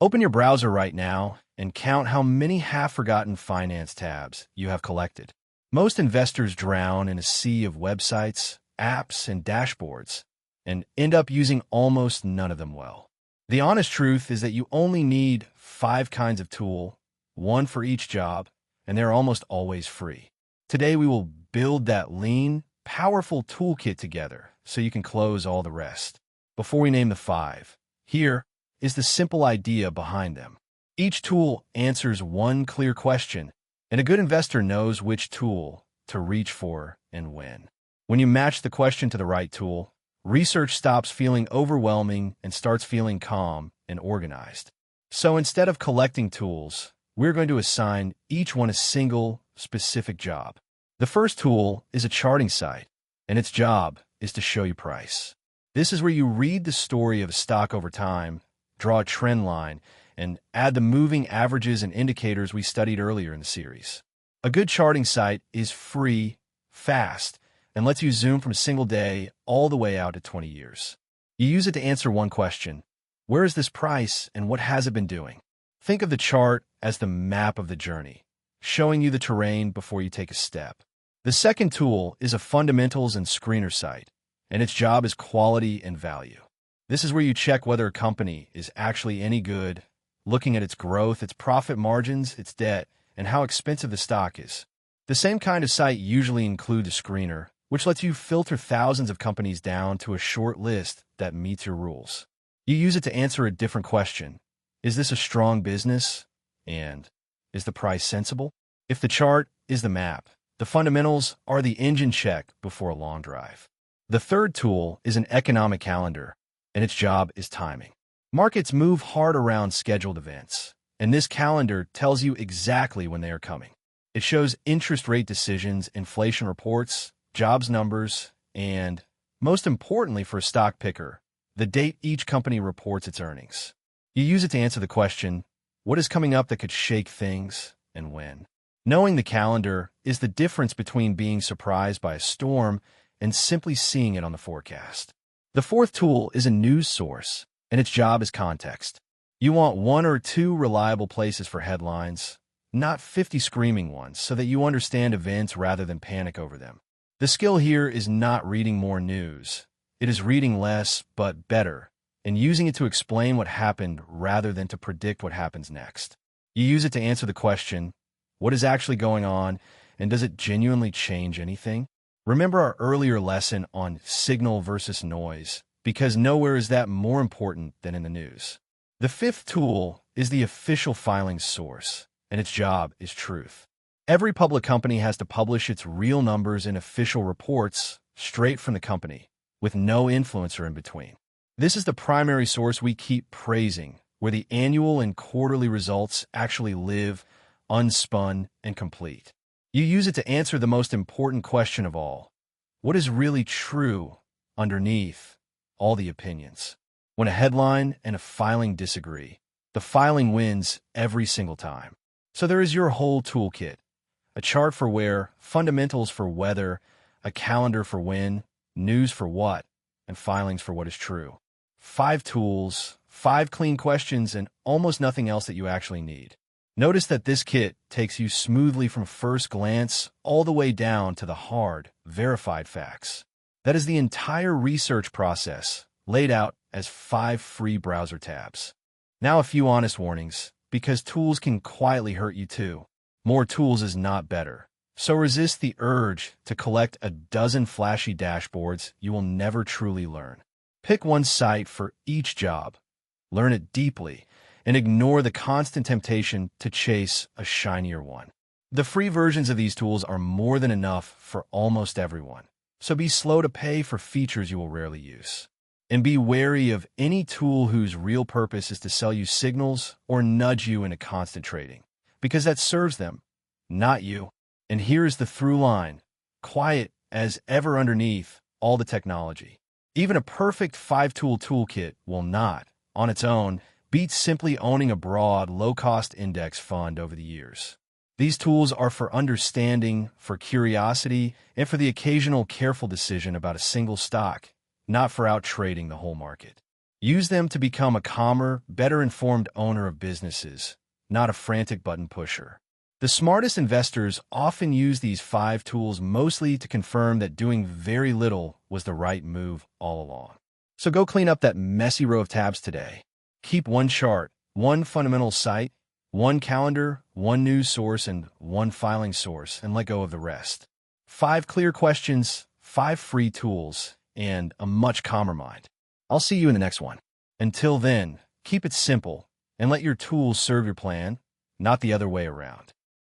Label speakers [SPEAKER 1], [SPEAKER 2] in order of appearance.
[SPEAKER 1] Open your browser right now and count how many half-forgotten finance tabs you have collected. Most investors drown in a sea of websites, apps, and dashboards, and end up using almost none of them well. The honest truth is that you only need 5 kinds of tool, one for each job, and they're almost always free. Today, we will build that lean, powerful toolkit together so you can close all the rest. Before we name the 5, here is the simple idea behind them. Each tool answers one clear question, and a good investor knows which tool to reach for and when. When you match the question to the right tool, research stops feeling overwhelming and starts feeling calm and organized. So instead of collecting tools, we're going to assign each one a single, specific job. The first tool is a charting site, and its job is to show you price. This is where you read the story of a stock over time, draw a trend line, and add the moving averages and indicators we studied earlier in the series. A good charting site is free, fast, and lets you zoom from a single day all the way out to 20 years. You use it to answer one question: where is this price and what has it been doing? Think of the chart as the map of the journey, showing you the terrain before you take a step. The second tool is a fundamentals and screener site, and its job is quality and value. This is where you check whether a company is actually any good, looking at its growth, its profit margins, its debt, and how expensive the stock is. The same kind of site usually includes a screener, which lets you filter thousands of companies down to a short list that meets your rules. You use it to answer a different question. Is this a strong business? And is the price sensible? If the chart is the map, the fundamentals are the engine check before a long drive. The third tool is an economic calendar, and its job is timing. Markets move hard around scheduled events, and this calendar tells you exactly when they are coming. It shows interest rate decisions, inflation reports, jobs numbers, and, most importantly for a stock picker, the date each company reports its earnings. You use it to answer the question, what is coming up that could shake things, and when? Knowing the calendar is the difference between being surprised by a storm and simply seeing it on the forecast. The fourth tool is a news source, and its job is context. You want 1 or 2 reliable places for headlines, not 50 screaming ones, so that you understand events rather than panic over them. The skill here is not reading more news. It is reading less, but better, and using it to explain what happened rather than to predict what happens next. You use it to answer the question, what is actually going on, and does it genuinely change anything? Remember our earlier lesson on signal versus noise, because nowhere is that more important than in the news. The fifth tool is the official filings source, and its job is truth. Every public company has to publish its real numbers in official reports straight from the company, with no influencer in between. This is the primary source we keep praising, where the annual and quarterly results actually live, unspun, and complete. You use it to answer the most important question of all. What is really true underneath all the opinions? When a headline and a filing disagree, the filing wins every single time. So there is your whole toolkit. A chart for where, fundamentals for whether, a calendar for when, news for what, and filings for what is true. 5 tools, 5 clean questions, and almost nothing else that you actually need. Notice that this kit takes you smoothly from first glance all the way down to the hard, verified facts. That is the entire research process, laid out as 5 free browser tabs. Now a few honest warnings, because tools can quietly hurt you too. More tools is not better. So resist the urge to collect a dozen flashy dashboards you will never truly learn. Pick one site for each job. Learn it deeply, and ignore the constant temptation to chase a shinier one. The free versions of these tools are more than enough for almost everyone, so be slow to pay for features you will rarely use. And be wary of any tool whose real purpose is to sell you signals or nudge you into constant trading, because that serves them, not you. And here's the through line, quiet as ever underneath all the technology. Even a perfect 5-tool toolkit will not, on its own, beat simply owning a broad, low-cost index fund over the years. These tools are for understanding, for curiosity, and for the occasional careful decision about a single stock, not for out-trading the whole market. Use them to become a calmer, better-informed owner of businesses, not a frantic button pusher. The smartest investors often use these 5 tools mostly to confirm that doing very little was the right move all along. So go clean up that messy row of tabs today. Keep one chart, one fundamental site, one calendar, one news source, and one filing source, and let go of the rest. 5 clear questions, 5 free tools, and a much calmer mind. I'll see you in the next one. Until then, keep it simple and let your tools serve your plan, not the other way around.